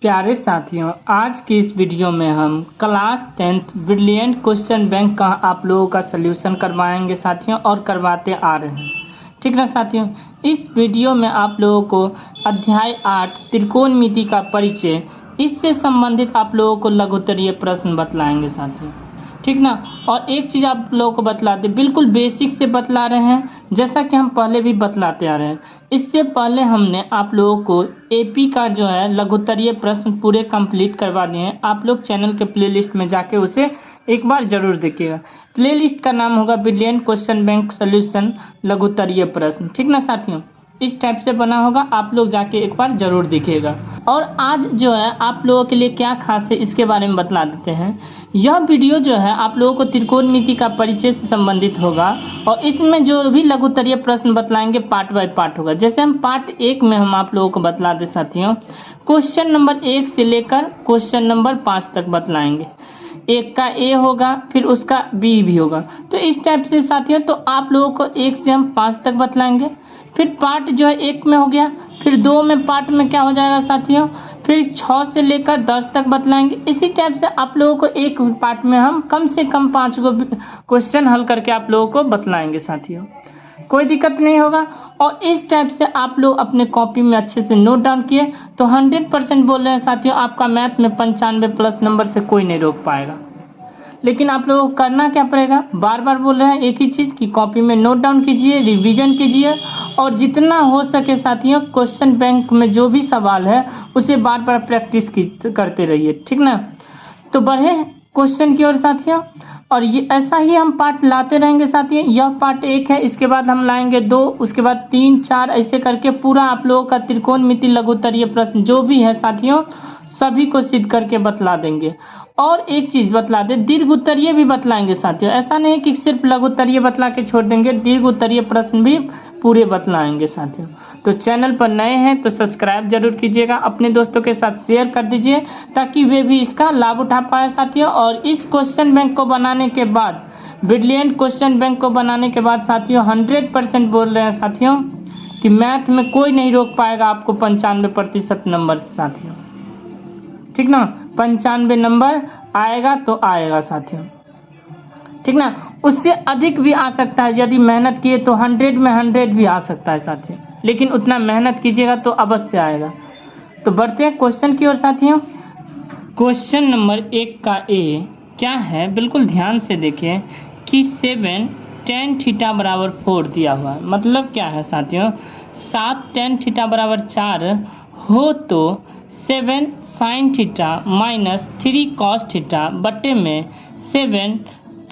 प्यारे साथियों, आज की इस वीडियो में हम class 10th brilliant question bank का आप लोगों का सल्यूशन करवाएंगे साथियों, और करवाते आ रहे हैं। ठीक ना साथियों, इस वीडियो में आप लोगों को अध्याय 8 त्रिकोणमिति का परिचय, इससे संबंधित आप लोगों को लघुत्तरीय प्रश्न बतलाएंगे साथियों। ठीक ना, और एक चीज़ आप लोगों को बतलाते, बिल्कुल बेसिक से बतला रहे हैं, जैसा कि हम पहले भी बतलाते आ रहे हैं। इससे पहले हमने आप लोगों को एपी का जो है लघुत्तरीय प्रश्न पूरे कंप्लीट करवा दिए हैं। आप लोग चैनल के प्लेलिस्ट में जाके उसे एक बार जरूर देखिएगा। प्लेलिस्ट का नाम होगा ब्रिलियंट क्वेश्चन बैंक सॉल्यूशन लघुत्तरीय प्रश्न। ठीक ना साथियों, इस टाइप से बना होगा, आप लोग जाके एक बार जरूर देखिएगा। और आज जो है आप लोगों के लिए क्या खास है इसके बारे में बतला देते हैं। यह वीडियो जो है आप लोगों को त्रिकोणमिति का परिचय से संबंधित होगा, और इसमें जो भी लघुत्तरीय प्रश्न बतलाएंगे पार्ट बाय पार्ट होगा। जैसे हम पार्ट 1 में हम आप लोगों को बतला दे साथियों, क्वेश्चन नंबर 1 से लेकर क्वेश्चन नंबर 5 तक बतलाएंगे। एक का ए होगा, फिर उसका बी भी होगा। तो इस टाइप से साथियों, तो आप लोगों को 1 से हम 5 तक बतलाएंगे। फिर पार्ट जो है 1 में हो गया, फिर 2 में पार्ट में क्या हो जाएगा साथियों, फिर 6 से लेकर 10 तक बतलाएंगे। इसी टाइप से आप लोगों को एक पार्ट में हम कम से कम 5 गो क्वेश्चन हल करके आप लोगों को बतलाएंगे साथियों, कोई दिक्कत नहीं होगा। और इस टाइप से आप लोग अपने कॉपी में अच्छे से नोट डाउन किए तो 100% बोल रहे हैं साथियों, आपका मैथ में 95 प्लस नंबर से कोई नहीं रोक पाएगा। लेकिन आप लोगों को करना क्या पड़ेगा, बार बार बोल रहे हैं एक ही चीज़ कि कॉपी में नोट डाउन कीजिए, रिवीजन कीजिए, और जितना हो सके साथियों क्वेश्चन बैंक में जो भी सवाल है उसे बार बार प्रैक्टिस करते रहिए। ठीक ना, तो बढ़े क्वेश्चन की ओर साथियों, और ये ऐसा ही हम पार्ट लाते रहेंगे साथियों। यह पार्ट 1 है, इसके बाद हम लाएंगे 2, उसके बाद 3, 4, ऐसे करके पूरा आप लोगों का त्रिकोणमिति लघुत्तरीय प्रश्न जो भी है साथियों सभी को सिद्ध करके बतला देंगे। और एक चीज बतला दे, दीर्घ उत्तरीय भी बतलाएंगे साथियों। ऐसा नहीं कि सिर्फ लघु उत्तरीय बतला के छोड़ देंगे, दीर्घ उत्तरीय प्रश्न भी पूरे बतलाएंगे साथियों। तो चैनल पर नए हैं तो सब्सक्राइब जरूर कीजिएगा, अपने दोस्तों के साथ शेयर कर दीजिए ताकि वे भी इसका लाभ उठा पाए साथियों। और इस क्वेश्चन बैंक को बनाने के बाद, ब्रिलियंट क्वेश्चन बैंक को बनाने के बाद साथियों 100% बोल रहे हैं साथियों कि मैथ में कोई नहीं रोक पाएगा आपको 95% नंबर से साथियों। ठीक ना, 95 नंबर आएगा तो आएगा साथियों। ठीक ना, उससे अधिक भी आ सकता है, यदि मेहनत किए तो 100 में 100 भी आ सकता है साथियों, लेकिन उतना मेहनत कीजिएगा तो अवश्य आएगा। तो बढ़ते हैं क्वेश्चन की ओर साथियों। क्वेश्चन नंबर 1 का ए क्या है, बिल्कुल ध्यान से देखिए कि 7 tan थीटा बराबर 4 दिया हुआ है। मतलब क्या है साथियों, 7 tan थीटा बराबर 4 हो तो 7 sin theta minus 3 cos theta बटे में 7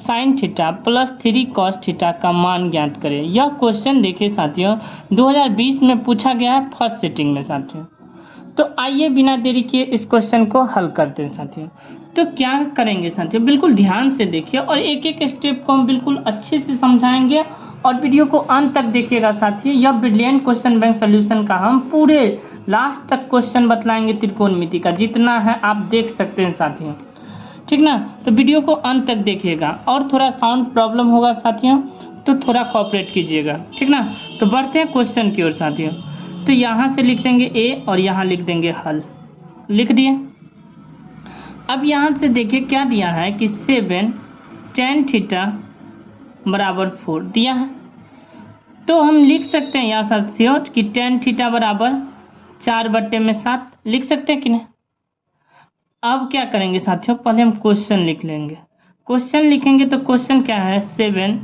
sin theta plus 3 cos theta का मान ज्ञात करें। यह क्वेश्चन देखिए साथियों 2020 में पूछा गया है फर्स्ट सिटिंग में साथियों। तो आइए बिना देरी किए इस क्वेश्चन को हल करते हैं साथियों। तो क्या करेंगे साथियों, बिल्कुल ध्यान से देखिए और एक एक स्टेप को हम बिल्कुल अच्छे से समझाएंगे, और वीडियो को अंत तक देखिएगा साथियों। यह ब्रिलियंट क्वेश्चन बैंक सॉल्यूशन का हम पूरे लास्ट तक क्वेश्चन बतलाएंगे त्रिकोणमिति का, जितना है आप देख सकते हैं साथियों। ठीक ना, तो वीडियो को अंत तक देखिएगा, और थोड़ा साउंड प्रॉब्लम होगा साथियों तो थोड़ा कोऑपरेट कीजिएगा। ठीक ना, तो बढ़ते हैं क्वेश्चन की ओर साथियों। तो यहाँ से लिख देंगे ए और यहाँ लिख देंगे हल, लिख दिए। अब यहाँ से देखिए क्या दिया है कि 7 tan थीटा बराबर 4 दिया है, तो हम लिख सकते हैं यहाँ साथियों कि tan थीटा बराबर 4 बटे में 7 लिख सकते हैं कि नहीं। अब क्या करेंगे साथियों, पहले हम क्वेश्चन लिख लेंगे। क्वेश्चन लिखेंगे तो क्वेश्चन क्या है, 7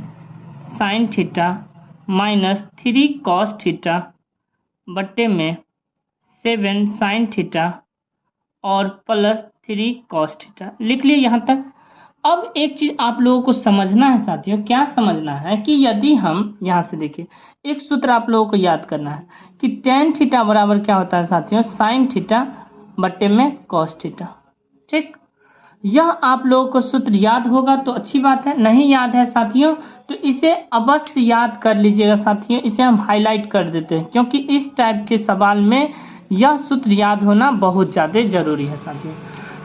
sin theta minus 3 cos theta बटे में 7 sin थीटा और प्लस 3 cos थीटा लिख लिए यहाँ तक। अब एक चीज आप लोगों को समझना है साथियों, क्या समझना है कि यदि हम यहाँ से देखिए एक सूत्र आप लोगों को याद करना है कि tan थीटा बराबर क्या होता है साथियों, sin थीटा बटे में cos थीटा। ठीक, यह आप लोगों को सूत्र याद होगा तो अच्छी बात है, नहीं याद है साथियों तो इसे अवश्य याद कर लीजिएगा साथियों। इसे हम हाईलाइट कर देते हैं क्योंकि इस टाइप के सवाल में यह सूत्र याद होना बहुत ज़्यादा जरूरी है साथियों।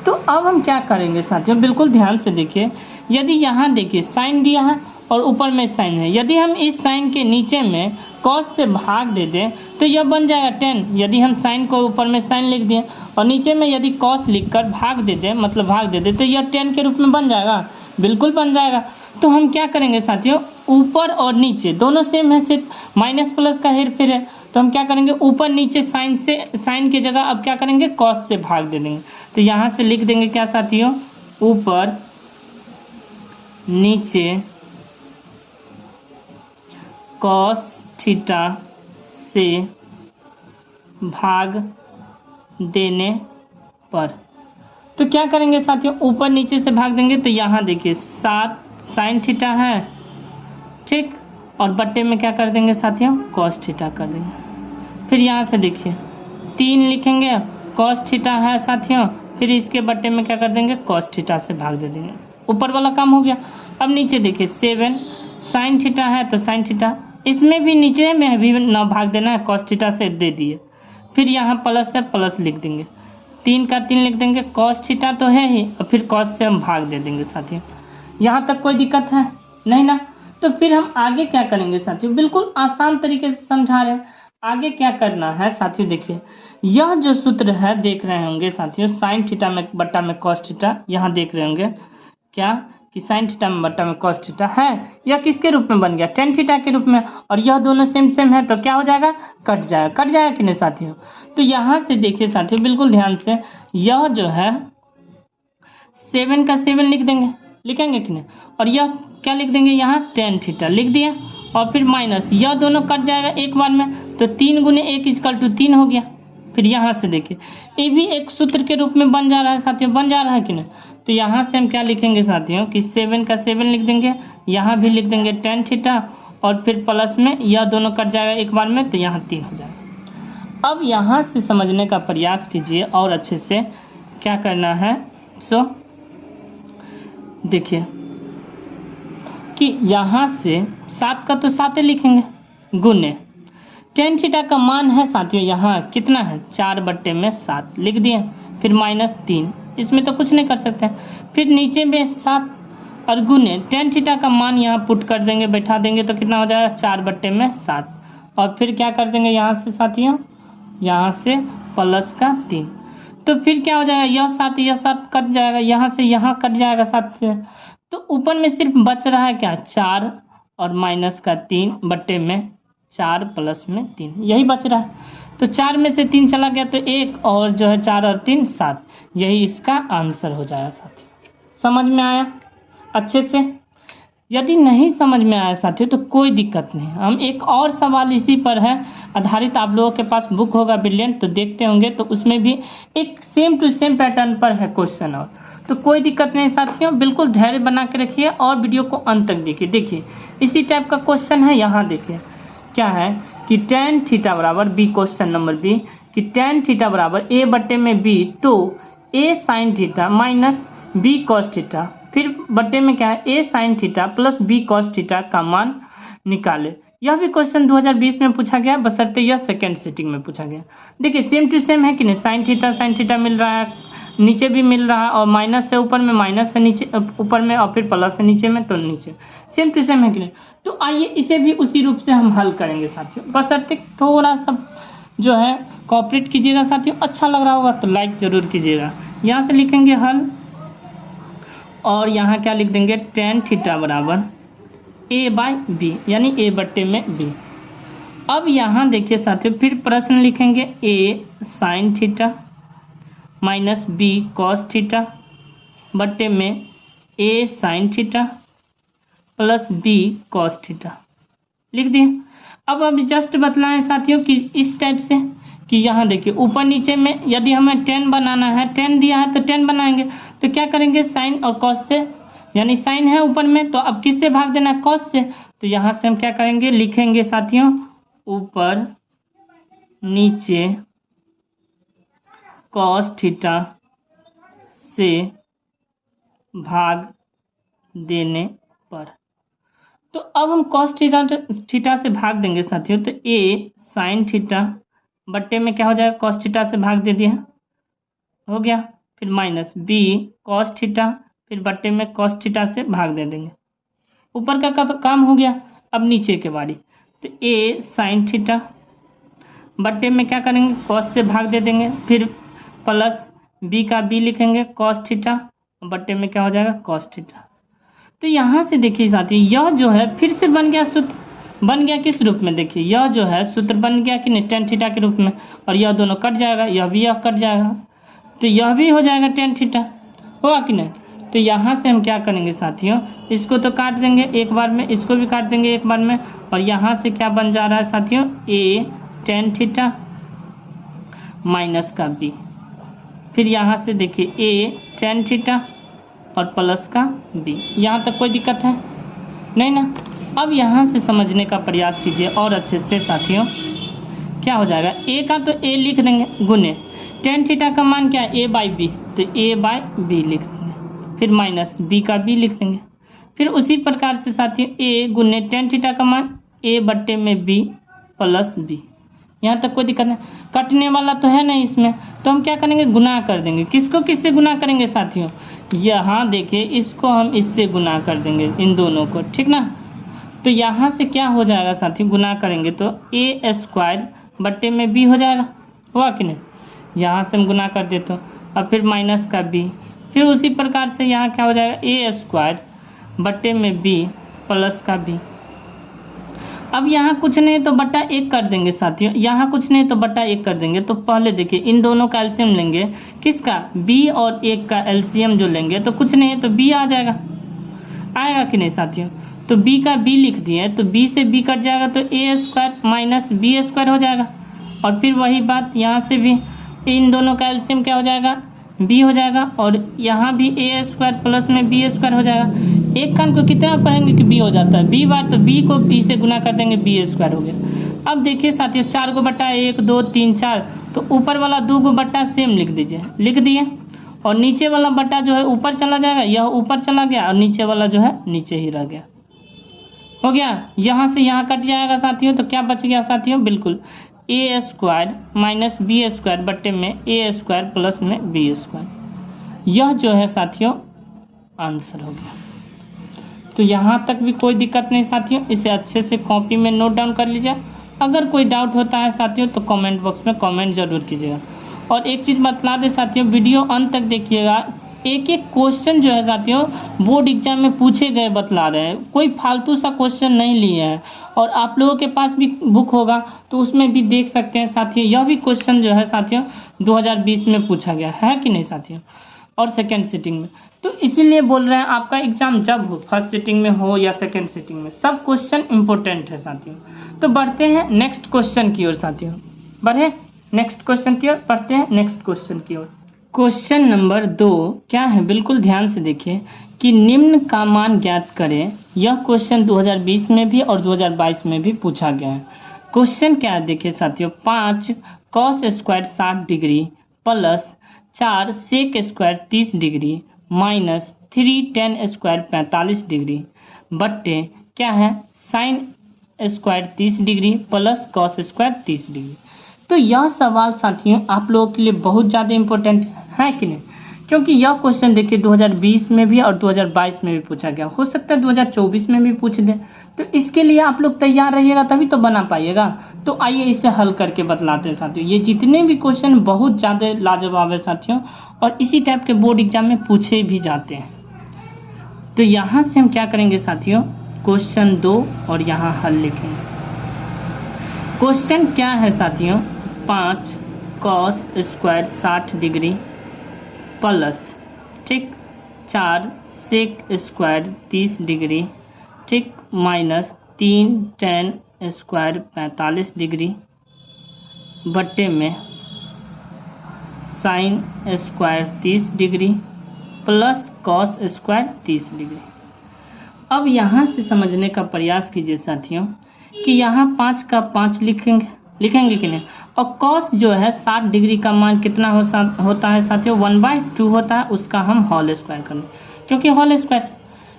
तो अब हम क्या करेंगे साथियों, बिल्कुल ध्यान से देखिए। यदि यहाँ देखिए साइन दिया है और ऊपर में साइन है। यदि हम इस साइन के नीचे में कॉस से भाग दे दें तो यह बन जाएगा 10। यदि हम साइन को ऊपर में साइन लिख दिए और नीचे में यदि कॉस लिखकर भाग दे दें, मतलब भाग दे दें, तो यह 10 के रूप में बन जाएगा, बिल्कुल बन जाएगा। तो हम क्या करेंगे साथियों, ऊपर और नीचे दोनों सेम है, सिर्फ माइनस प्लस का हेर फेर है। तो हम क्या करेंगे, ऊपर नीचे साइन की जगह अब क्या करेंगे, कॉस से भाग दे देंगे। तो यहाँ से लिख देंगे क्या साथियों, ऊपर नीचे कॉस थीटा से भाग देने पर। तो क्या करेंगे साथियों, ऊपर नीचे से भाग देंगे तो यहाँ देखिए 7 साइन थीटा है, ठीक, और बट्टे में क्या कर देंगे साथियों, कॉस थीटा कर देंगे। फिर यहाँ से देखिए 3 लिखेंगे, कॉस थीटा है साथियों, फिर इसके बट्टे में क्या कर देंगे, कॉस थीटा से भाग दे देंगे। ऊपर वाला काम हो गया। अब नीचे देखिए 7 साइन थीटा है तो साइन थीटा, इसमें भी नीचे में भी ना भाग देना है, कॉस थीटा से दे दिए। फिर यहाँ प्लस है, प्लस लिख देंगे, 3 का 3 लिख देंगे, कॉस थीटा तो है ही, और फिर कॉस से हम भाग दे देंगे साथियों। यहाँ तक कोई दिक्कत है नहीं ना। तो फिर हम आगे क्या करेंगे साथियों, बिल्कुल आसान तरीके से समझा रहे हैं। आगे क्या करना है साथियों, देखिए यह जो सूत्र है देख रहे होंगे साथियों, साइन थीटा में बट्टा में कॉस थीटा, यहाँ देख रहे होंगे क्या कि साइन थीटा में बट्टा में कॉस थीटा है, यह किसके रूप में बन गया, टेन थीटा के रूप में, और यह दोनों सेम सेम है तो क्या हो जाएगा, कट जाएगा कि नहीं साथियों। तो यहाँ से देखिए साथियों बिल्कुल ध्यान से, यह जो है 7 का 7 लिख देंगे, लिखेंगे कि नहीं, और यह क्या लिख देंगे यहाँ टेन थीटा लिख दिया, और फिर माइनस, यह दोनों कट जाएगा एक बार में, तो 3 गुने 1 इक्वल टू 3 हो गया। फिर यहाँ से देखिए ये भी एक सूत्र के रूप में बन जा रहा है साथियों, बन जा रहा है कि नहीं। तो यहाँ से हम क्या लिखेंगे साथियों कि 7 का 7 लिख देंगे, यहाँ भी लिख देंगे टेन थीटा, और फिर प्लस में यह दोनों कट जाएगा एक बार में, तो यहाँ 3 हो जाएगा। अब यहाँ से समझने का प्रयास कीजिए और अच्छे से क्या करना है। सो देखिए कि यहाँ से 7 का तो 7 लिखेंगे, गुने टेन थीटा का मान है साथियों यहाँ कितना है, 4/7 लिख दिए, फिर माइनस 3, इसमें तो कुछ नहीं कर सकते। फिर नीचे में 7 और गुने टेन थीटा का मान यहाँ पुट कर देंगे, बैठा देंगे, तो कितना हो जाएगा 4/7, और फिर क्या कर देंगे यहाँ से साथियों, यहाँ से प्लस का 3, तो फिर क्या हो जाएगा, यह 7 कट जाएगा, यहाँ से यहाँ कट जाएगा 7 से, तो ऊपर में सिर्फ बच रहा है क्या, 4 और माइनस का 3/4 प्लस में 3, यही बच रहा है। तो 4 में से 3 चला गया तो 1, और जो है 4 और 3 7, यही इसका आंसर हो जाएगा साथियों। समझ में आया अच्छे से? यदि नहीं समझ में आया साथियों तो कोई दिक्कत नहीं, हम एक और सवाल इसी पर है आधारित, आप लोगों के पास बुक होगा ब्रिलियंट तो देखते होंगे, तो उसमें भी एक सेम टू सेम पैटर्न पर है क्वेश्चन, और तो कोई दिक्कत नहीं साथियों, बिल्कुल धैर्य बना के रखिए और वीडियो को अंत तक देखिए। देखिए इसी टाइप का क्वेश्चन है, यहाँ देखिए क्या है कि टेन थीटा बराबर बी, क्वेश्चन नंबर बी, कि टेन थीटा बराबर ए बट्टे में बी, तो A sine theta minus B cos theta, फिर बट्टे में क्या है A sine theta plus B cos theta का मान निकाले। यह भी क्वेश्चन 2020 में पूछा गया, बशर्ते यह सेकेंड सिटिंग में पूछा गया। देखिए सेम टू सेम है कि नहीं, साइन थीटा मिल रहा है, नीचे भी मिल रहा है, और माइनस है ऊपर में, माइनस है नीचे ऊपर में, और फिर प्लस है नीचे में, तो नीचे सेम टू सेम है कि नहीं। तो आइए इसे भी उसी रूप से हम हल करेंगे साथियों, बशर्ते थोड़ा सा जो है कोऑपरेट कीजिएगा साथियों। अच्छा लग रहा होगा तो लाइक जरूर कीजिएगा। यहाँ से लिखेंगे हल, और यहाँ क्या लिख देंगे, टेन थीटा बराबर ए बाई बी, यानी ए बट्टे में बी। अब यहाँ देखिए साथियों फिर प्रश्न लिखेंगे, A sine theta minus B cos theta बट्टे में A sine theta plus B cos theta लिख दिए। अब जस्ट बतलाएं साथियों कि इस टाइप से कि यहाँ देखिए ऊपर नीचे में यदि हमें 10 बनाना है, 10 दिया है तो 10 बनाएंगे, तो क्या करेंगे साइन और कॉस से, यानी साइन है ऊपर में तो अब किससे भाग देना है, कॉस से। तो यहाँ से हम क्या करेंगे, लिखेंगे साथियों ऊपर नीचे कॉस थीटा से भाग देने पर। तो अब हम कॉस थीटा से भाग देंगे साथियों, तो ए साइन थीटा बट्टे में क्या हो जाएगा, कॉस थीटा से भाग दे दिया, हो गया, फिर माइनस बी कॉस थीटा, फिर बट्टे में कॉस थीटा से भाग दे देंगे, ऊपर का तो काम हो गया, अब नीचे के बारी। तो a साइन थीटा बट्टे में क्या करेंगे, कॉस से भाग दे देंगे, फिर प्लस b का b लिखेंगे कॉस थीटा बट्टे में क्या हो जाएगा, कॉस थीटा। तो यहाँ से देखिए साथियों, यह जो है फिर से बन गया सूत्र, बन गया किस रूप में, देखिए यह जो है सूत्र बन गया कि नहीं, टेन थीटा के रूप में, और यह दोनों कट जाएगा, यह भी यह कट जाएगा, तो यह भी हो जाएगा टेन थीटा, होगा कि नहीं। तो यहाँ से हम क्या करेंगे साथियों, इसको तो काट देंगे एक बार में, इसको भी काट देंगे एक बार में, और यहाँ से क्या बन जा रहा है साथियों, a टेन थीटा माइनस का b, फिर यहाँ से देखिए a टेन थीटा और प्लस का b। यहाँ तक कोई दिक्कत है नहीं ना। अब यहाँ से समझने का प्रयास कीजिए और अच्छे से साथियों, क्या हो जाएगा, a का तो a लिख देंगे गुने टेन थीटा का मान क्या है, a बाई बी, तो a बाई बी लिख देंगे, फिर माइनस b का b लिख देंगे, फिर उसी प्रकार से साथियों a गुने टेन थीटा का मान a बट्टे में b प्लस b। यहाँ तक कोई दिक्कत नहीं, कटने वाला तो है नहीं इसमें, तो हम क्या करेंगे, गुना कर देंगे। किसको किससे गुना करेंगे साथियों, यहाँ देखिए इसको हम इससे गुना कर देंगे, इन दोनों को, ठीक ना। तो यहाँ से क्या हो जाएगा साथियों, गुना करेंगे तो a स्क्वायर बट्टे में b हो जाएगा, हुआ कि नहीं। यहाँ से हम गुना कर देते हैं, और फिर माइनस का b, फिर उसी प्रकार से यहाँ क्या हो जाएगा, a स्क्वायर बट्टे में b प्लस का b। अब यहाँ कुछ नहीं तो बट्टा एक कर देंगे साथियों, यहाँ कुछ नहीं तो बट्टा एक कर देंगे। तो पहले देखिए इन दोनों का एलसीएम लेंगे, किसका, b और 1 का एलसीएम जो लेंगे, तो कुछ नहीं है तो b आ जाएगा, आएगा कि नहीं साथियों। तो b का b लिख दिए, तो b से b कट जाएगा, तो a square minus b square हो जाएगा। और फिर वही बात यहाँ से भी, इन दोनों का एलसीएम क्या हो जाएगा, b हो जाएगा, और यहाँ भी a स्क्वायर प्लस में b स्क्वायर हो जाएगा। एक कान को कितना पढ़ेंगे कि b हो जाता है, b बार, तो b को b से गुना कर देंगे, b स्क्वायर हो गया। अब देखिए साथियों, 4 को बट्टा 1 2 3 4, तो ऊपर वाला 2 को बट्टा सेम लिख दीजिए, लिख दिए, और नीचे वाला बट्टा जो है ऊपर चला जाएगा, यह ऊपर चला गया, और नीचे वाला जो है नीचे ही रह गया, हो गया। यहाँ से यहाँ कट जाएगा साथियों, तो क्या बच गया साथियों, बिल्कुल a square minus b square बट्टे में a स्क्वायर प्लस में b स्क्वायर, यह जो है साथियों आंसर हो गया। तो यहाँ तक भी कोई दिक्कत नहीं साथियों, इसे अच्छे से कॉपी में नोट डाउन कर लीजिए। अगर कोई डाउट होता है साथियों तो कमेंट बॉक्स में कमेंट जरूर कीजिएगा। और एक चीज़ बतला दे साथियों, वीडियो अंत तक देखिएगा, एक एक क्वेश्चन जो है साथियों बोर्ड एग्जाम में पूछे गए बतला रहे हैं, कोई फालतू सा क्वेश्चन नहीं लिए हैं। और आप लोगों के पास भी बुक होगा तो उसमें भी देख सकते हैं साथियों, यह भी क्वेश्चन जो है साथियों 2020 में पूछा गया है कि नहीं साथियों, और सेकेंड सिटिंग में। तो इसीलिए बोल रहे हैं आपका एग्जाम जब हो, फर्स्ट सिटिंग में हो या सेकेंड सिटिंग में, सब क्वेश्चन इंपॉर्टेंट है साथियों। तो बढ़ते हैं नेक्स्ट क्वेश्चन की ओर साथियों, बढ़े नेक्स्ट क्वेश्चन की ओर, पढ़ते हैं नेक्स्ट क्वेश्चन की ओर। क्वेश्चन नंबर 2 क्या है, बिल्कुल ध्यान से देखिए कि निम्न का मान ज्ञात करें। यह क्वेश्चन 2020 में भी और 2022 में भी पूछा गया है। क्वेश्चन क्या है देखिए साथियों, 5 cos square 60 degree plus 4 sec square 30 degree minus 3 tan square 45 degree बट्टे क्या है sine square 30 degree plus cos square 30 degree. तो यह सवाल साथियों आप लोगों के लिए बहुत ज़्यादा इम्पोर्टेंट है कि नहीं, क्योंकि यह क्वेश्चन देखिए 2020 में भी और 2022 में भी पूछा गया, हो सकता है 2024 में भी पूछ दे। तो इसके लिए आप लोग तैयार रहिएगा तभी तो बना पाइएगा। तो आइए इसे हल करके बतलाते हैं साथियों। ये जितने भी क्वेश्चन बहुत ज़्यादा लाजवाब है साथियों, और इसी टाइप के बोर्ड एग्जाम में पूछे भी जाते हैं। तो यहाँ से हम क्या करेंगे साथियों, क्वेश्चन 2 और यहाँ हल लिखेंगे। क्वेश्चन क्या है साथियों, 5 कॉस स्क्वायर 60 डिग्री प्लस ठीक 4 सेक स्क्वायर 30 डिग्री ठीक माइनस 3 टेन स्क्वायर 45 डिग्री बट्टे में sign square 30 degree plus cos square 30 degree. अब यहाँ से समझने का प्रयास कीजिए साथियों कि यहाँ 5 का 5 लिखेंगे कि नहीं, और कॉस जो है 60 डिग्री का मान कितना होता है साथियों, 1/2 होता है, उसका हम होल स्क्वायर करेंगे क्योंकि होल स्क्वायर।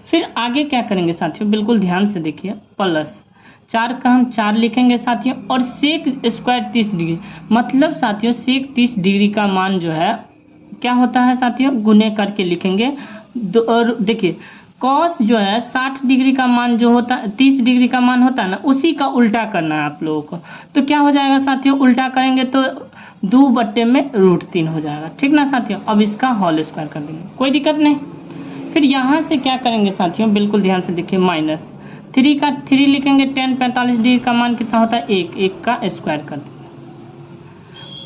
फिर आगे क्या करेंगे साथियों, बिल्कुल ध्यान से देखिए, प्लस 4 का हम 4 लिखेंगे साथियों, और सेक स्क्वायर 30 डिग्री, मतलब साथियों सेक 30 डिग्री का मान जो है क्या होता है साथियों, गुने करके लिखेंगे। और देखिए कॉस जो है 60 डिग्री का मान जो होता है, 30 डिग्री का मान होता है ना, उसी का उल्टा करना है आप लोगों को। तो क्या हो जाएगा साथियों, उल्टा करेंगे तो 2/√3 हो जाएगा। ठीक ना साथियों। अब इसका होल स्क्वायर कर देंगे, कोई दिक्कत नहीं। फिर यहाँ से क्या करेंगे साथियों, बिल्कुल ध्यान से देखिए, -3 का 3 लिखेंगे, tan 45 डिग्री का मान कितना होता है, 1 का स्क्वायर कर देंगे।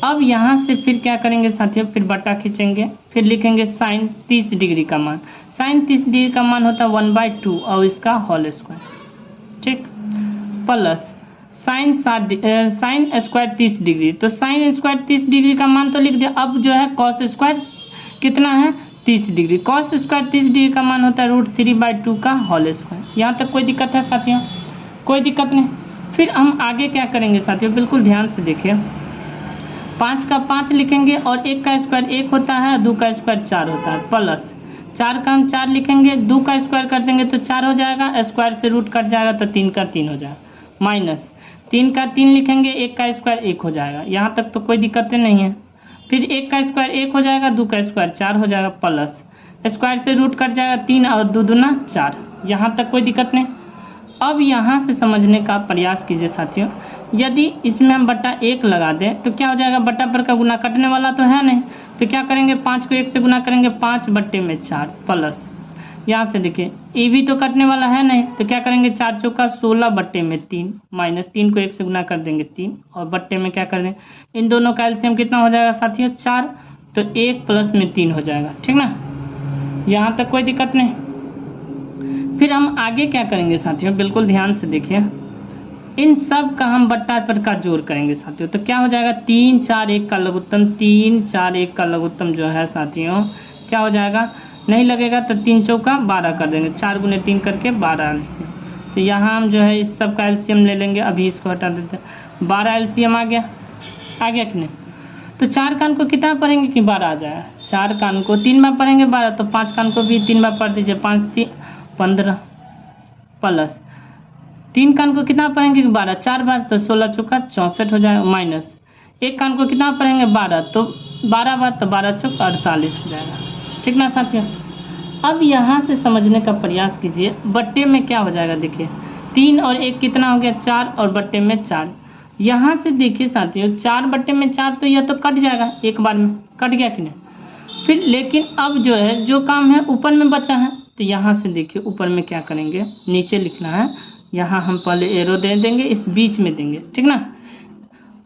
अब यहाँ से फिर क्या करेंगे साथियों, फिर बटा खींचेंगे, फिर लिखेंगे sin 30 डिग्री का मान। sin 30 डिग्री का मान होता है 1/2 और इसका होल स्क्वायर। ठीक, प्लस sin स्क्वायर 30 डिग्री, तो sin स्क्वायर 30 डिग्री का मान तो लिख दिया। अब जो है cos स्क्वायर कितना है, 30 डिग्री। cos स्क्वायर 30 डिग्री का मान होता है √3/2 का होल स्क्वायर। यहाँ तक कोई दिक्कत है साथियों, कोई दिक्कत नहीं। फिर हम आगे क्या करेंगे साथियों, बिल्कुल ध्यान से देखिए, 5 का 5 लिखेंगे और 1 का स्क्वायर 1 होता है, 2 का स्क्वायर 4 होता है, प्लस 4 का हम 4 लिखेंगे, 2 का स्क्वायर कर देंगे तो 4 हो जाएगा, स्क्वायर से रूट कट जाएगा तो 3 का 3 हो जाएगा, माइनस 3 का 3 लिखेंगे, 1 का स्क्वायर 1 हो जाएगा। यहाँ तक तो कोई दिक्कतें नहीं है। फिर 1 का स्क्वायर 1 हो जाएगा, 2 का स्क्वायर 4 हो जाएगा, प्लस स्क्वायर से रूट कट जाएगा 3 और 2 दूना 4। यहाँ तक कोई दिक्कत नहीं। अब यहाँ से समझने का प्रयास कीजिए साथियों, यदि इसमें हम बटा 1 लगा दें तो क्या हो जाएगा, बटा पर का गुना कटने वाला तो है नहीं, तो क्या करेंगे, 5 को 1 से गुना करेंगे, 5/4, प्लस यहाँ से देखिए ये भी तो कटने वाला है नहीं, तो क्या करेंगे, 4 चौका 16/3, माइनस 3 को 1 से गुना कर देंगे 3 और बट्टे में क्या कर देंगे, इन दोनों का एलसीएम कितना हो जाएगा साथियों, 4, तो 1 प्लस में 3 हो जाएगा। ठीक ना, यहाँ तक कोई दिक्कत नहीं। फिर हम आगे क्या करेंगे साथियों, बिल्कुल ध्यान से देखिए, इन सब का हम बट्टा पर का जोड़ करेंगे साथियों, तो क्या हो जाएगा, 3 4 1 का लघुत्तम, 3 4 1 का लघुत्तम जो है साथियों क्या हो जाएगा, नहीं लगेगा तो 3 चौका 12 कर देंगे, 4 गुने 3 करके 12 एलसीएम। तो यहाँ हम जो है इस सब का एलसीएम ले लेंगे, अभी इसको हटा देते हैं, 12 एलसीएम आ गया कि नहीं। तो 4 कान को कितना पढ़ेंगे कि 12 आ जाएगा, 4 कान को 3 बार पढ़ेंगे 12, तो 5 कान को भी 3 बार पढ़ दीजिए, 5 3 15, प्लस 3 कान को कितना पढ़ेंगे कि 12, 4 बार, तो 16 चौका 64 हो जाएगा, माइनस 1 कान को कितना पढ़ेंगे 12, तो 12 बार, तो 12 चौका 48 हो जाएगा। ठीक ना साथियों। अब यहाँ से समझने का प्रयास कीजिए, बट्टे में क्या हो जाएगा, देखिए 3 और 1 कितना हो गया, 4 और बट्टे में 4। यहाँ से देखिए साथियों 4/4, तो यह तो कट जाएगा, एक बार में कट गया कि नहीं। फिर लेकिन अब जो है जो काम है ऊपर में बचा है, तो यहाँ से देखिए ऊपर में क्या करेंगे, नीचे लिखना है, यहाँ हम पहले एरो दे देंगे, इस बीच में देंगे। ठीक ना।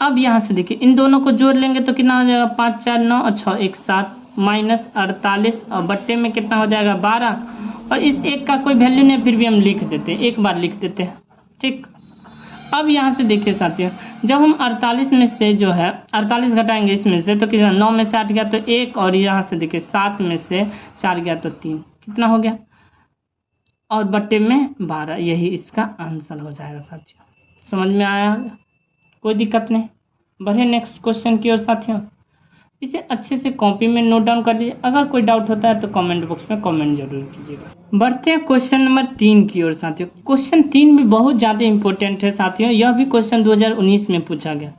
अब यहाँ से देखिए इन दोनों को जोड़ लेंगे तो कितना हो जाएगा, 5 4 9 और 6 1 7, माइनस 48 और बट्टे में कितना हो जाएगा 12, और इस 1 का कोई वैल्यू नहीं, फिर भी हम लिख देते हैं, एक बार लिख देते हैं। ठीक। अब यहाँ से देखिए साथियों, जब हम 48 में से जो है 48 घटाएंगे इसमें से, तो कितना, 9 में से 8 गया तो 1, और यहाँ से देखिए 7 में से 4 गया तो 3, कितना हो गया, और बट्टे में 12, यही इसका आंसर हो जाएगा साथियों। समझ में आया, कोई दिक्कत नहीं। बढ़े नेक्स्ट क्वेश्चन की ओर साथियों, इसे अच्छे से कॉपी में नोट डाउन कर लीजिए, अगर कोई डाउट होता है तो कमेंट बॉक्स में कमेंट जरूर कीजिएगा। बढ़ते हैं क्वेश्चन नंबर 3 की ओर साथियों। क्वेश्चन 3 भी बहुत ज़्यादा इंपॉर्टेंट है साथियों, यह भी क्वेश्चन 2019 में पूछा गया।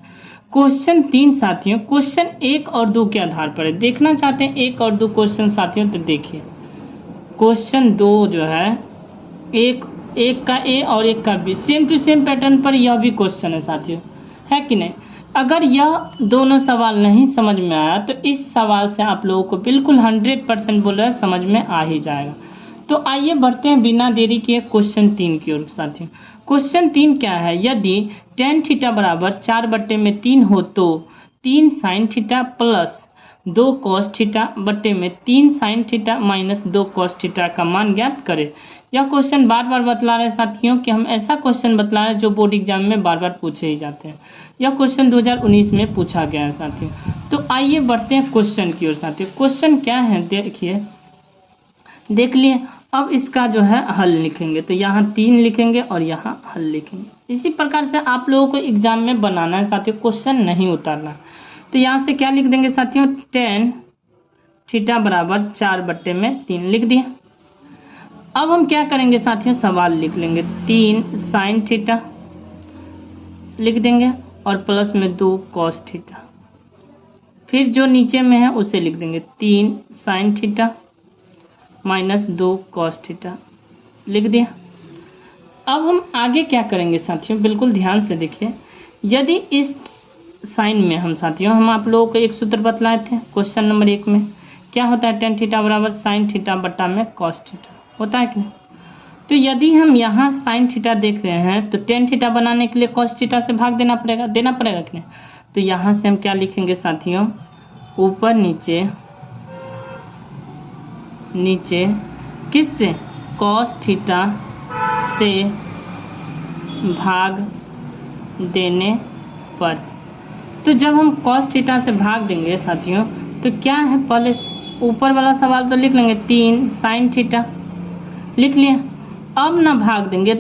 क्वेश्चन 3 साथियों क्वेश्चन 1 और 2 के आधार पर है। देखना चाहते हैं 1 और 2 क्वेश्चन साथियों, तो देखिए क्वेश्चन 2 जो है एक का ए और 1 का B, same to same pattern पर यह भी क्वेश्चन है साथियों, है कि नहीं। अगर यह दोनों सवाल नहीं समझ में आया तो इस सवाल से आप लोगों को बिल्कुल 100% बोल रहा है समझ में आ ही जाएगा। तो आइए बढ़ते हैं बिना देरी किए क्वेश्चन 3 की ओर साथियों। क्वेश्चन 3 क्या है, यदि tan थीटा बराबर 4/3 हो तो 3 sin theta plus 2 cos theta बट्टे में 3 sin theta minus 2 cos theta का मान ज्ञात करें। यह क्वेश्चन बार बार बतला रहे साथियों कि हम ऐसा क्वेश्चन बतला रहे हैं जो बोर्ड एग्जाम में बार बार पूछे ही जाते हैं। यह क्वेश्चन 2019 में पूछा गया है साथियों। तो आइए बढ़ते हैं क्वेश्चन की ओर साथियों। क्वेश्चन क्या है देखिए, देख लिए। अब इसका जो है हल लिखेंगे, तो यहाँ 3 लिखेंगे और यहाँ हल लिखेंगे। इसी प्रकार से आप लोगों को एग्जाम में बनाना है साथियों, क्वेश्चन नहीं उतारना। तो यहाँ से क्या लिख देंगे साथियों, tan थीटा बराबर 4/3 लिख दिया। अब हम क्या करेंगे साथियों, सवाल लिख लेंगे, 3 sin थीटा लिख देंगे और प्लस में 2 cos थीटा। फिर जो नीचे में है उसे लिख देंगे 3 sin theta minus 2 cos theta. लिख दिया। अब हम आगे क्या करेंगे साथियों, बिल्कुल ध्यान से देखिए। यदि इस साइन में हम साथियों हम आप लोगों को एक सूत्र बतलाए थे क्वेश्चन नंबर 1 में, क्या होता है, टेन थीटा बराबर साइन थीटा बटा में कॉस थीटा होता है कि नहीं। तो यदि हम यहाँ साइन थीटा देख रहे हैं तो टेन थीटा बनाने के लिए कॉस थीटा से भाग देना पड़ेगा कि नहीं। तो यहाँ से हम क्या लिखेंगे साथियों, ऊपर नीचे किससे, कॉस थीटा से भाग देने पर। तो जब हम कॉस थीटा से भाग देंगे साथियों तो क्या है, पहले ऊपर वाला सवाल तो लिख लेंगे 3 साइन थीटा लिख लिया। अब ना भाग देंगे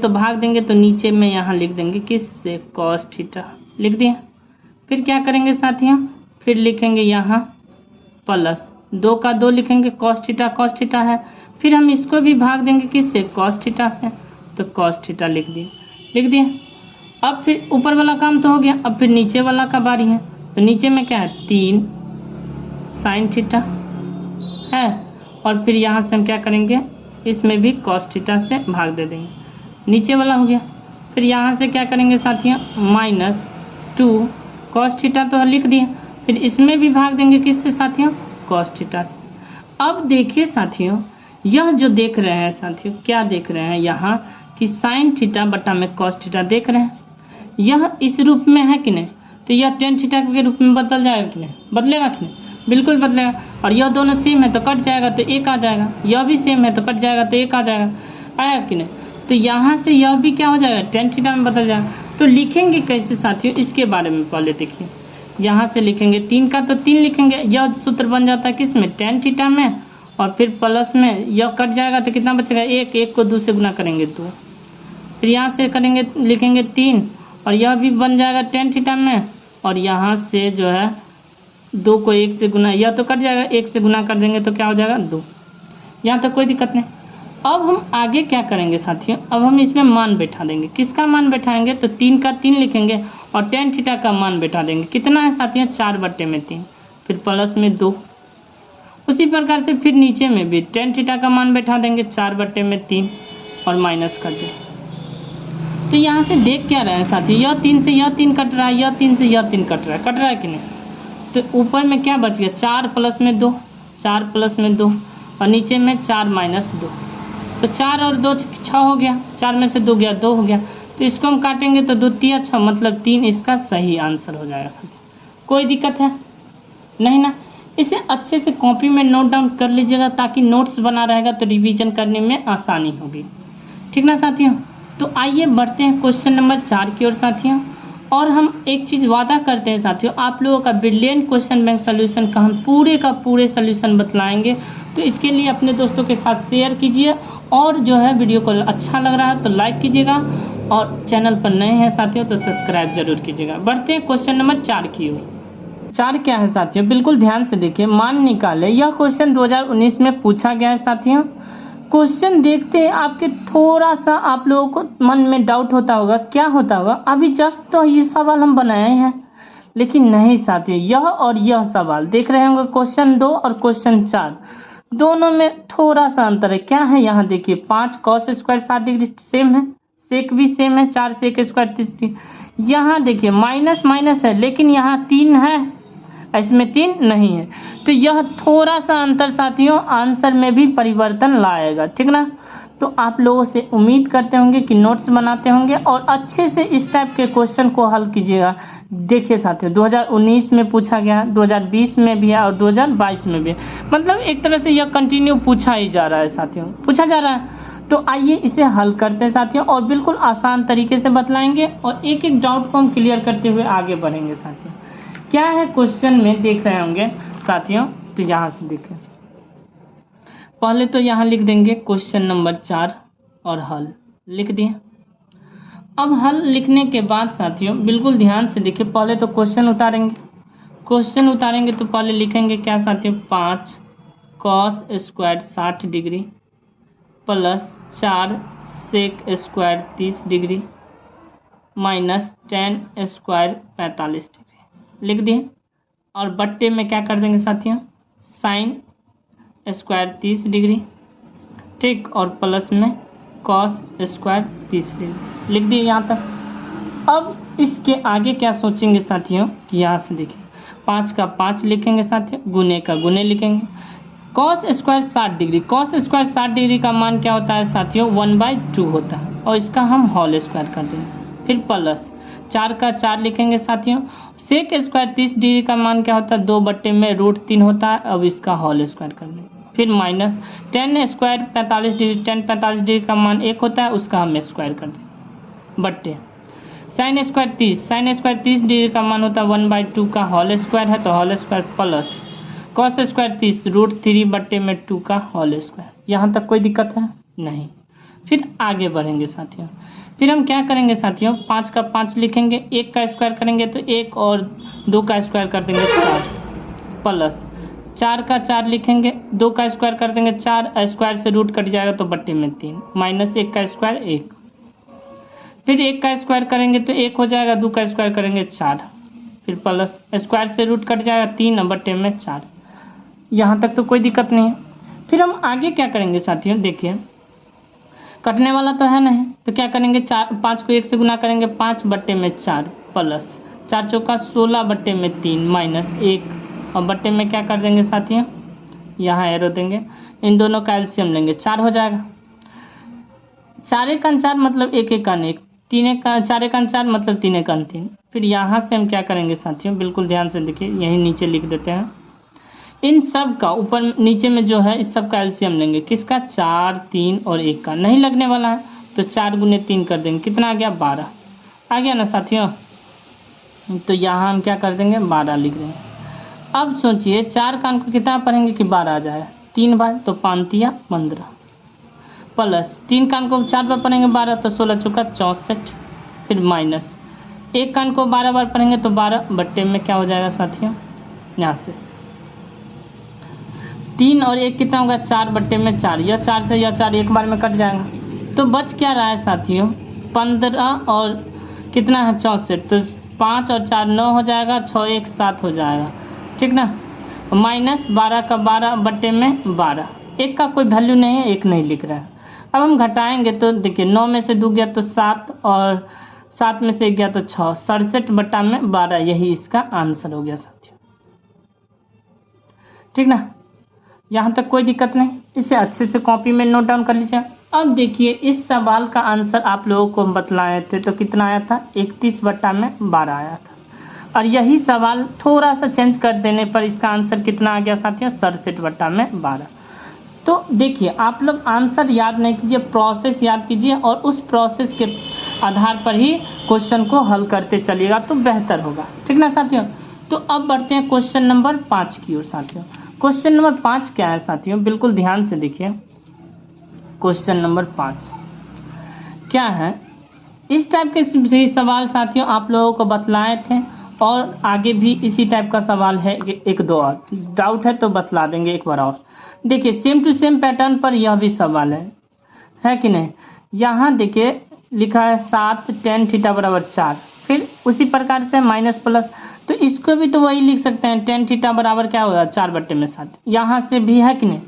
तो नीचे में यहाँ लिख देंगे किससे, कॉस थीटा लिख दिया। फिर क्या करेंगे साथियों, फिर लिखेंगे यहाँ प्लस 2 का 2 लिखेंगे, कॉस थीटा है। फिर हम इसको भी भाग देंगे किससे, कॉस थीटा से, तो कॉस थीटा लिख दिया। अब फिर ऊपर वाला काम तो हो गया, अब फिर नीचे वाला का बारी है। तो नीचे में क्या है, 3 साइन थीटा है, और फिर यहाँ से हम क्या करेंगे, इसमें भी कॉस थीटा से भाग दे देंगे, नीचे वाला हो गया। फिर यहाँ से क्या करेंगे साथियों, -2 कॉस थीटा तो लिख दिया, फिर इसमें भी भाग देंगे किससे साथियों, कॉस थीटा से। अब देखिए साथियों, यह जो देख रहे हैं साथियों, क्या देख रहे हैं यहाँ कि साइन थीटा बटा में कॉस थीटा देख रहे हैं, यह इस रूप में है कि नहीं। तो यह टेन थीटा के रूप में बदल जाएगा कि नहीं, बदलेगा कि नहीं, बिल्कुल बदलेगा। और यह दोनों सेम है तो कट जाएगा तो 1 आ जाएगा, यह भी सेम है तो कट जाएगा तो 1 आ जाएगा, आएगा कि नहीं। तो यहाँ से यह भी क्या हो जाएगा, टेन थीटा में बदल जाएगा। तो लिखेंगे कैसे साथियों, इसके बारे में पहले देखिए। यहाँ से लिखेंगे 3 का तो 3 लिखेंगे, यह सूत्र बन जाता है किस में, टेन थीटा में, और फिर प्लस में यह कट जाएगा तो कितना बचेगा, 1 को 2 से गुना करेंगे 2। फिर यहाँ से करेंगे, लिखेंगे 3, और यह भी बन जाएगा टेन थीटा में, और यहाँ से जो है 2 को 1 से गुना, यह तो कट जाएगा, 1 से गुना कर देंगे तो क्या हो जाएगा 2। यहाँ तक कोई दिक्कत नहीं। अब हम आगे क्या करेंगे साथियों, अब हम इसमें मान बैठा देंगे। किसका मान बैठाएंगे, तो 3 का 3 लिखेंगे और टेन थीटा का मान बैठा देंगे। कितना है साथियों, 4/3, फिर प्लस में 2। उसी प्रकार से फिर नीचे में भी टेन थीटा का मान बैठा देंगे 4/3 और माइनस कर दें। तो यहाँ से देख क्या रहे हैं साथियों, यह 3 से यह 3 कट रहा है, यह 3 से यह 3 कट रहा है कि नहीं। तो ऊपर में क्या बच गया, 4 प्लस में 2, 4 प्लस में 2, और नीचे में 4 माइनस 2। तो 4 और 2 6 हो गया, 4 में से 2 गया 2 हो गया। तो इसको हम काटेंगे तो 2 3 6, मतलब 3 इसका सही आंसर हो जाएगा साथियों। कोई दिक्कत है नहीं ना। इसे अच्छे से कॉपी में नोट डाउन कर लीजिएगा ताकि नोट्स बना रहेगा तो रिवीजन करने में आसानी होगी, ठीक ना साथियों। तो आइए बढ़ते हैं क्वेश्चन नंबर 4 की ओर साथियों। और हम एक चीज़ वादा करते हैं साथियों, आप लोगों का ब्रिलियंट क्वेश्चन बैंक सोल्यूशन का हम पूरे का पूरे सोल्यूशन बतलाएंगे। तो इसके लिए अपने दोस्तों के साथ शेयर कीजिए, और जो है वीडियो को अच्छा लग रहा है तो लाइक कीजिएगा, और चैनल पर नए हैं साथियों तो सब्सक्राइब जरूर कीजिएगा। बढ़ते हैं क्वेश्चन नंबर 4 की ओर। 4 क्या है साथियों, बिल्कुल ध्यान से देखिए, मान निकाले। यह क्वेश्चन 2019 में पूछा गया है साथियों। क्वेश्चन देखते हैं आपके थोड़ा सा आप लोगों को मन में डाउट होता होगा, क्या होता होगा, अभी जस्ट तो ये सवाल हम बनाए हैं, लेकिन नहीं साथियों, यह और यह सवाल देख रहे होंगे, क्वेश्चन 2 और क्वेश्चन 4 दोनों में थोड़ा सा अंतर है। क्या है, यहाँ देखिए 5 cos स्क्वायर 60 डिग्री सेम है, सेक भी सेम है, 4 सेक स्क्वायर 30 डिग्री। यहाँ देखिए माइनस माइनस है, लेकिन यहाँ 3 है, इसमें 3 नहीं है। तो यह थोड़ा सा अंतर साथियों आंसर में भी परिवर्तन लाएगा, ठीक ना। तो आप लोगों से उम्मीद करते होंगे कि नोट्स बनाते होंगे और अच्छे से इस टाइप के क्वेश्चन को हल कीजिएगा। देखिए साथियों 2019 में पूछा गया, 2020 में भी है और 2022 में भी है, मतलब एक तरह से यह कंटिन्यू पूछा ही जा रहा है साथियों, पूछा जा रहा है। तो आइए इसे हल करते हैं साथियों, और बिल्कुल आसान तरीके से बतलाएंगे और एक एक डाउट को हम क्लियर करते हुए आगे बढ़ेंगे साथियों। क्या है क्वेश्चन में देख रहे होंगे साथियों, तो यहाँ से देखें, पहले तो यहाँ लिख देंगे क्वेश्चन नंबर 4 और हल लिख दिए। अब हल लिखने के बाद साथियों बिल्कुल ध्यान से देखिए, पहले तो क्वेश्चन उतारेंगे तो पहले लिखेंगे क्या साथियों, 5 cos square 60 degree plus 4 sec square 30 degree minus 10 square 45 degree लिख दिए। और बट्टे में क्या कर देंगे साथियों, साइन स्क्वायर 30 डिग्री, ठीक, और प्लस में कॉस स्क्वायर 30 डिग्री लिख दिए यहाँ तक। अब इसके आगे क्या सोचेंगे साथियों कि यहाँ से देखिए 5 का 5 लिखेंगे साथियों, गुने का गुने लिखेंगे। Cos square 60 degree, cos square 60 degree का मान क्या होता है साथियों 1/2 होता है और इसका हम होल स्क्वायर कर देंगे। फिर प्लस 4 का 4 लिखेंगे साथियों। सेक स्क्वायर 30 डिग्री का मान क्या होता है 2/√3 होता है, अब इसका होल स्क्वायर कर देंगे। फिर minus ten square 45 degree, ten 45 degree का मान 1 होता है, उसका हम स्क्वायर कर देंगे बट्टे sign square 30, sign square 30 degree का मान होता है 1/2 का होल स्क्वायर है तो whole square plus cos square 30 √3/2 का होल स्क्वायर। यहाँ तक कोई दिक्कत है नहीं। फिर आगे बढ़ेंगे साथियों, फिर हम क्या करेंगे साथियों 5 का 5 लिखेंगे, 1 का स्क्वायर करेंगे तो 1 और 2 का स्क्वायर कर देंगे 4 प्लस 4 का 4 लिखेंगे, 2 का स्क्वायर कर देंगे 4, स्क्वायर से रूट कट जाएगा तो बट्टे में 3 माइनस 1 का स्क्वायर 1। फिर 1 का स्क्वायर करेंगे तो 1 हो जाएगा, 2 का स्क्वायर करेंगे 4, फिर प्लस स्क्वायर से रूट कट जाएगा 3 बट्टे में 4। यहाँ तक तो कोई दिक्कत नहीं है। फिर हम आगे क्या करेंगे साथियों देखिए कटने वाला तो है नहीं तो क्या करेंगे 5 को 1 से गुना करेंगे 5/4 प्लस 4 चौका 16/3 माइनस 1 और बट्टे में क्या कर देंगे साथियों यहाँ एरो देंगे, इन दोनों का एलसीएम लेंगे 4 हो जाएगा। 4 1 4 मतलब 1 1 1, 3 1 4 1 4 मतलब 3 1 3। फिर यहाँ से हम क्या करेंगे साथियों बिल्कुल ध्यान से देखिए, यहीं नीचे लिख देते हैं। इन सब का ऊपर नीचे में जो है इस सब का एलसीएम लेंगे, किसका 4 3 और 1 का नहीं लगने वाला है तो 4 गुने 3 कर देंगे, कितना आ गया 12 आ गया ना साथियों। तो यहाँ हम क्या कर देंगे 12 लिख देंगे। अब सोचिए 4 का अंक कितना पढ़ेंगे कि 12 आ जाए 3 बार तो 5 तिया 15 प्लस 3 का अंक को 4 बार पढ़ेंगे 12 तो 16 चौका 64, फिर माइनस 1 का अंक को 12 बार पढ़ेंगे तो 12 बट्टे में क्या हो जाएगा साथियों यहाँ से 3 और 1 कितना होगा 4/4, यह 4 से यह 4 एक बार में कट जाएगा तो बच क्या रहा है साथियों 15 और कितना है 64, तो 5 और 4 9 हो जाएगा, 6 1 7 हो जाएगा ठीक ना। माइनस 12 का 12/12, 1 का कोई वैल्यू नहीं है 1 नहीं लिख रहा है। अब हम घटाएंगे तो देखिए 9 में से 2 गया तो 7 और 7 में से 1 गया तो 6, 67/12 यही इसका आंसर हो गया साथियों ठीक ना। यहाँ तक कोई दिक्कत नहीं, इसे अच्छे से कॉपी में नोट डाउन कर लीजिए। अब देखिए इस सवाल का आंसर आप लोगों को हम बतलाए थे तो कितना आया था 31/12 आया था, और यही सवाल थोड़ा सा चेंज कर देने पर इसका आंसर कितना आ गया साथियों 67/12। तो देखिए आप लोग आंसर याद नहीं कीजिए, प्रोसेस याद कीजिए और उस प्रोसेस के आधार पर ही क्वेश्चन को हल करते चलिएगा तो बेहतर होगा ठीक ना साथियों। तो अब बढ़ते हैं क्वेश्चन नंबर 5 की ओर साथियों। क्वेश्चन नंबर 5 क्या है साथियों बिल्कुल ध्यान से देखिए। क्वेश्चन नंबर 5 क्या है, इस टाइप के सवाल साथियों आप लोगों को बतलाए थे और आगे भी इसी टाइप का सवाल है, एक दो और डाउट है तो बतला देंगे एक बार और। देखिए सेम टू सेम पैटर्न पर यह भी सवाल है कि नहीं। यहाँ देखिए लिखा है 7 tan थीटा बराबर 4, फिर उसी प्रकार से माइनस प्लस, तो इसको भी तो वही लिख सकते हैं tan थीटा बराबर क्या होगा 4/7, यहाँ से भी है कि नहीं।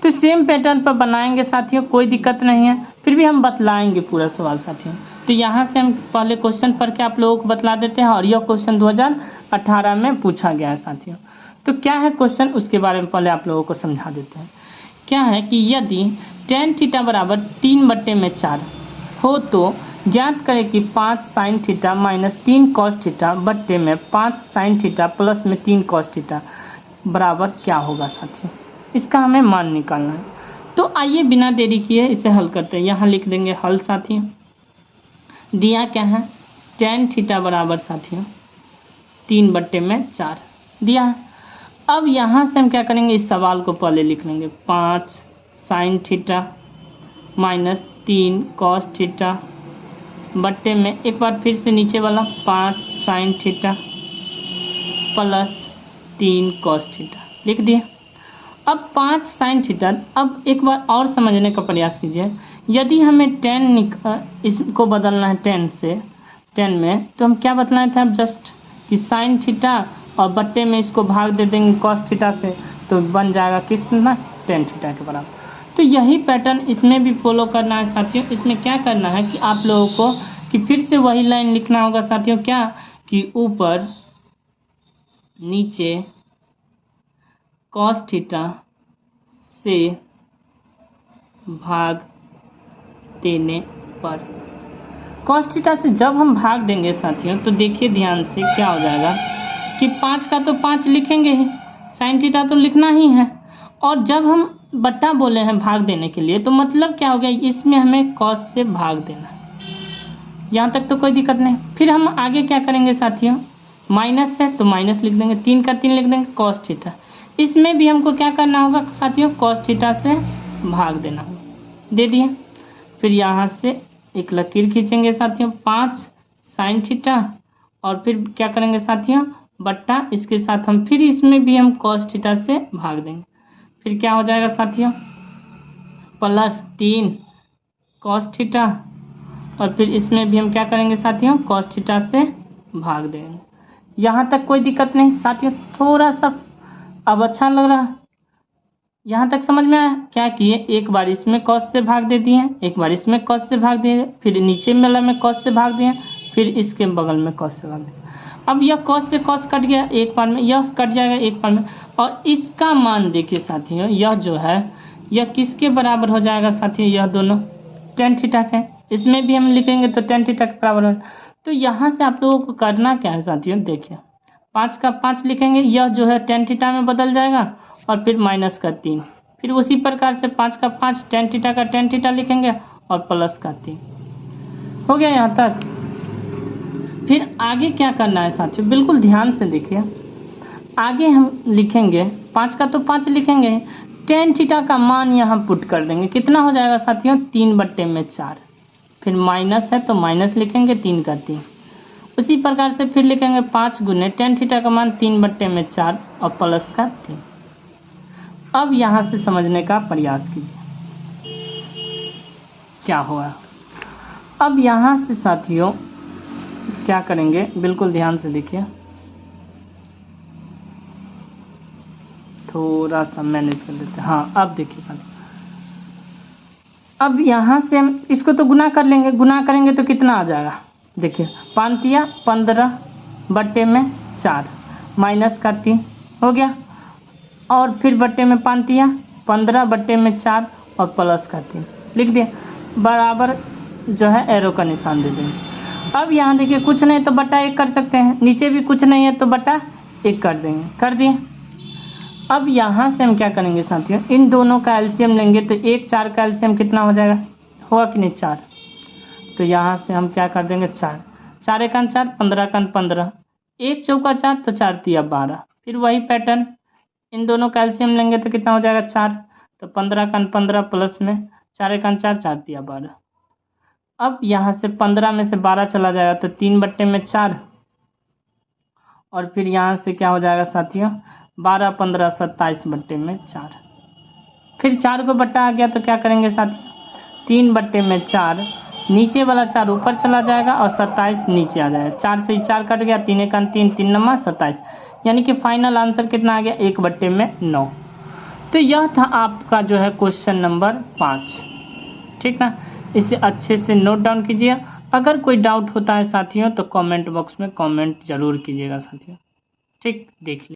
तो सेम पैटर्न पर बनाएंगे साथियों, कोई दिक्कत नहीं है, फिर भी हम बतलाएंगे पूरा सवाल साथियों। तो यहाँ से हम पहले क्वेश्चन पढ़ के आप लोगों को बतला देते हैं, और यह क्वेश्चन 2018 में पूछा गया है साथियों। तो क्या है क्वेश्चन उसके बारे में पहले आप लोगों को समझा देते हैं। क्या है कि यदि tan थीटा बराबर 3/4 हो तो ज्ञात करें कि 5 sign theta minus 3 cos theta बट्टे में 5 साइन थीटा प्लस में 3 कॉस थीटा बराबर क्या होगा साथियों। इसका हमें मान निकालना है। तो आइए बिना देरी किए इसे हल करते हैं। यहाँ लिख देंगे हल साथियों। दिया क्या है tan थीटा बराबर साथियों 3/4 दिया है। अब यहाँ से हम क्या करेंगे, इस सवाल को पहले लिख लेंगे 5 sign theta minus 3 cos theta बट्टे में एक बार फिर से नीचे वाला 5 sign theta plus 3 cos theta लिख दिया। अब 5 साइन थीटा, अब एक बार और समझने का प्रयास कीजिए। यदि हमें इसको बदलना है 10 से 10 में, तो हम क्या बतलाए थे अब जस्ट कि साइन थीटा और बट्टे में इसको भाग दे देंगे कॉस थीटा से, तो बन जाएगा कितना 10 थीटा के बराबर। तो यही पैटर्न इसमें भी फॉलो करना है साथियों। इसमें क्या करना है कि आप लोगों को कि फिर से वही लाइन लिखना होगा साथियों, क्या कि ऊपर नीचे cos थीटा से भाग देने पर। cos थीटा से जब हम भाग देंगे साथियों तो देखिए ध्यान से क्या हो जाएगा कि 5 का तो 5 लिखेंगे ही, sin थीटा तो लिखना ही है, और जब हम बट्टा बोले हैं भाग देने के लिए तो मतलब क्या हो गया, इसमें हमें cos से भाग देना है। यहाँ तक तो कोई दिक्कत नहीं। फिर हम आगे क्या करेंगे साथियों, माइनस है तो माइनस लिख देंगे, 3 का 3 लिख देंगे cos थीटा। इसमें भी हमको क्या करना होगा साथियों, cos थीटा से भाग देना होगा, दे दिए। फिर यहाँ से एक लकीर खींचेंगे साथियों, 5 sin थीटा, और फिर क्या करेंगे साथियों, बट्टा, इसके साथ हम फिर इसमें भी हम cos थीटा से भाग देंगे। फिर क्या हो जाएगा साथियों, +3 cos थीटा, और फिर इसमें भी हम क्या करेंगे साथियों, cos थीटा से भाग देंगे। यहाँ तक कोई दिक्कत नहीं साथियों। थोड़ा सा अब अच्छा लग रहा है, यहाँ तक समझ में आया। क्या किए, एक बार इसमें cos से भाग दे दिए, एक बार इसमें cos से भाग दिए, फिर नीचे वाला में cos से भाग दिए, फिर इसके बगल में cos से भाग दिए। अब यह cos से cos कट गया एक बार में, यह कट जाएगा एक बार में, और इसका मान देखिए साथियों, यह जो है यह किसके बराबर हो जाएगा साथियों, यह दोनों tan थीटा के। इसमें भी हम लिखेंगे तो tan थीटा के बराबर हो। तो यहाँ से आप लोगों को करना क्या है साथियों, देखिए 5 का 5 लिखेंगे, यह जो है tan थीटा में बदल जाएगा, और फिर माइनस का 3, फिर उसी प्रकार से 5 का 5 tan थीटा का tan थीटा लिखेंगे, और प्लस का 3 हो गया यहाँ तक। फिर आगे क्या करना है साथियों, बिल्कुल ध्यान से देखिए। आगे हम लिखेंगे 5 का तो 5 लिखेंगे, tan थीटा का मान यहाँ पुट कर देंगे, कितना हो जाएगा साथियों, 3/4। फिर माइनस है तो माइनस लिखेंगे, 3 का 3। उसी प्रकार से फिर लिखेंगे 5 गुने tan थीटा का मान 3/4 और प्लस का 3। अब यहाँ से समझने का प्रयास कीजिए क्या हुआ। अब यहाँ से साथियों क्या करेंगे, बिल्कुल ध्यान से देखिए, थोड़ा सा मैनेज कर लेते हैं। हाँ अब देखिए साथियों, अब यहाँ से हम इसको तो गुना कर लेंगे, गुना करेंगे तो कितना आ जाएगा, देखिए 5 या 15/4 माइनस का 3 हो गया, और फिर बट्टे में 5 या 15/4 और प्लस का 3 लिख दिए, बराबर जो है एरो का निशान दे देंगे। अब यहाँ देखिए कुछ नहीं तो बट्टा 1 कर सकते हैं, नीचे भी कुछ नहीं है तो बट्टा 1 कर देंगे, कर दिए। अब यहाँ से हम क्या करेंगे साथियों, इन दोनों का एलसीएम लेंगे तो 1 4 का एलसीएम कितना हो जाएगा, होगा कि नहीं 4। तो यहाँ से हम क्या कर देंगे 4, 4 1 4, 15 15, 1 चौका 4 तो 4 तिया 12। फिर वही पैटर्न, इन दोनों का एलसीएम लेंगे तो कितना हो जाएगा 4, तो 15 15 प्लस में 4 1 4, 4 तिया 12। अब यहाँ से 15 में से 12 चला जाएगा तो 3/4, और फिर यहाँ से क्या हो जाएगा साथियों, 12 15 27/4। फिर 4 को बट्टा आ गया तो क्या करेंगे साथियों, 3/4, नीचे वाला 4 ऊपर चला जाएगा और 27 नीचे आ जाएगा, 4 से 4 कट गया, 3 1 3, 3 9 27, यानी कि फाइनल आंसर कितना आ गया, 1/9। तो यह था आपका जो है क्वेश्चन नंबर 5, ठीक ना। इसे अच्छे से नोट डाउन कीजिए। अगर कोई डाउट होता है साथियों तो कमेंट बॉक्स में कमेंट जरूर कीजिएगा साथियों, ठीक। देख लीजिए।